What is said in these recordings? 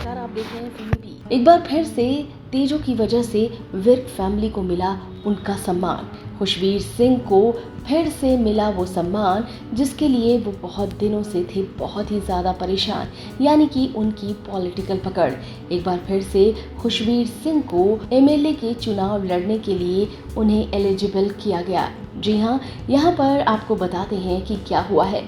नमस्कार, आप देख रहे हैं फिल्मी बीट। एक बार फिर से तेजो की वजह से विर्क फैमिली को मिला उनका सम्मान। खुशवीर सिंह को फिर से मिला वो सम्मान जिसके लिए वो बहुत दिनों से थे बहुत ही ज़्यादा परेशान, यानी कि उनकी पॉलिटिकल पकड़। एक बार फिर से खुशवीर सिंह को एमएलए के चुनाव लड़ने के लिए उन्हें एलिजिबल किया गया। जी हाँ, यहाँ पर आपको बताते हैं कि क्या हुआ है।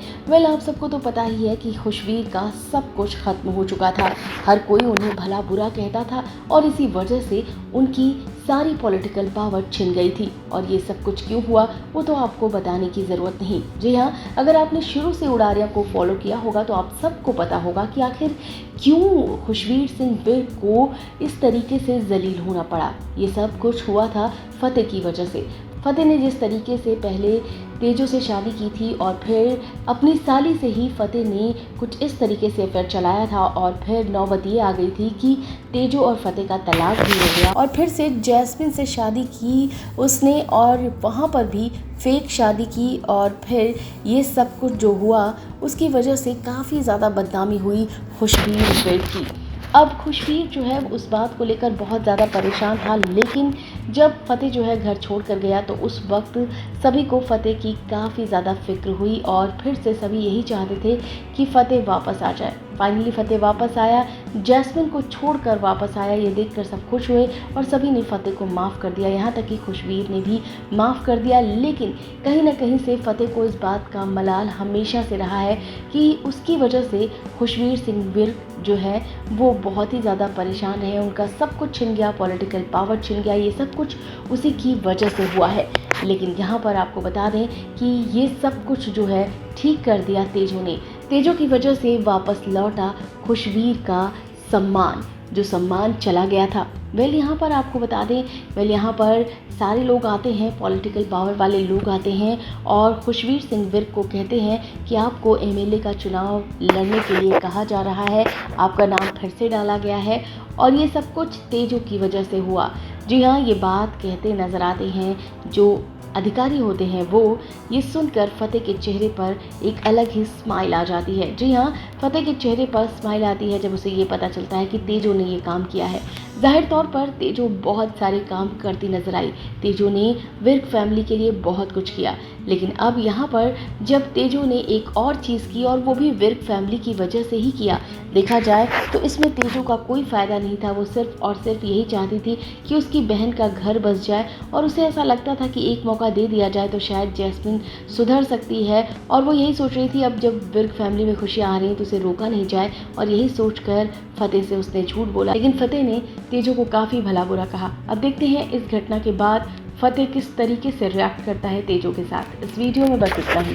आप सबको तो पता ही है कि खुशवीर का सब कुछ खत्म हो चुका था। हर कोई उन्हें भला बुरा कहता था और इसी वजह से उनकी सारी पॉलिटिकल पावर छिन गई थी। और ये सब कुछ क्यों हुआ वो तो आपको बताने की ज़रूरत नहीं। जी हाँ, अगर आपने शुरू से उड़ारिया को फॉलो किया होगा तो आप सबको पता होगा कि आखिर क्यों खुशवीर सिंह विर्क को इस तरीके से जलील होना पड़ा। ये सब कुछ हुआ था फतेह की वजह से। फतेह ने जिस तरीके से पहले तेजो से शादी की थी और फिर अपनी साली से ही फतेह ने कुछ इस तरीके से अफेयर चलाया था और फिर नौबत ये आ गई थी कि तेजो और फतेह का तलाक भी हो गया और फिर से जैस्मिन से शादी की उसने और वहाँ पर भी फेक शादी की और फिर ये सब कुछ जो हुआ उसकी वजह से काफ़ी ज़्यादा बदनामी हुई खुशवीर विर्क की। अब खुशवीर जो है उस बात को लेकर बहुत ज़्यादा परेशान था, लेकिन जब फतेह जो है घर छोड़ कर गया तो उस वक्त सभी को फतेह की काफ़ी ज़्यादा फिक्र हुई और फिर से सभी यही चाहते थे कि फतेह वापस आ जाए। फाइनली फतेह वापस आया, जैस्मिन को छोड़कर वापस आया। ये देखकर सब खुश हुए और सभी ने फतेह को माफ़ कर दिया, यहाँ तक कि खुशवीर ने भी माफ़ कर दिया। लेकिन कहीं ना कहीं से फतेह को इस बात का मलाल हमेशा से रहा है कि उसकी वजह से खुशवीर सिंह विर्क जो है वो बहुत ही ज़्यादा परेशान रहे। उनका सब कुछ छिन गया, पॉलिटिकल पावर छिन गया, ये सब कुछ उसी की वजह से हुआ है। लेकिन यहाँ पर आपको बता दें कि ये सब कुछ जो है ठीक कर दिया तेजो ने। तेजो की वजह से वापस लौटा खुशवीर का सम्मान, जो सम्मान चला गया था। यहाँ पर आपको बता दें, यहाँ पर सारे लोग आते हैं, पॉलिटिकल पावर वाले लोग आते हैं और खुशवीर सिंह विर्क को कहते हैं कि आपको एमएलए का चुनाव लड़ने के लिए कहा जा रहा है, आपका नाम फिर से डाला गया है और ये सब कुछ तेजो की वजह से हुआ। जी हाँ, ये बात कहते नज़र आते हैं जो अधिकारी होते हैं। वो ये सुनकर फतेह के चेहरे पर एक अलग ही स्माइल आ जाती है। जी हाँ, फतेह के चेहरे पर स्माइल आती है जब उसे ये पता चलता है कि तेजो ने ये काम किया है। जाहिर तौर पर तेजो बहुत सारे काम करती नजर आई। तेजो ने विर्क फैमिली के लिए बहुत कुछ किया, लेकिन अब यहाँ पर जब तेजो ने एक और चीज़ की और वो भी विर्क फैमिली की वजह से ही किया, देखा जाए तो इसमें तेजो का कोई फ़ायदा नहीं था। वो सिर्फ और सिर्फ यही चाहती थी कि उसकी बहन का घर बस जाए और उसे ऐसा लगता था कि एक मौका दे दिया जाए तो शायद जैस्मिन सुधर सकती है। और वो यही सोच रही थी, अब जब विर्क फैमिली में खुशियाँ आ रही हैं तो उसे रोका नहीं जाए, और यही सोचकर फतेह से उसने झूठ बोला। लेकिन फतेह ने तेजो को काफ़ी भला बुरा कहा। अब देखते हैं इस घटना के बाद फतेह किस तरीके से रिएक्ट करता है तेजो के साथ। इस वीडियो में बस इतना ही।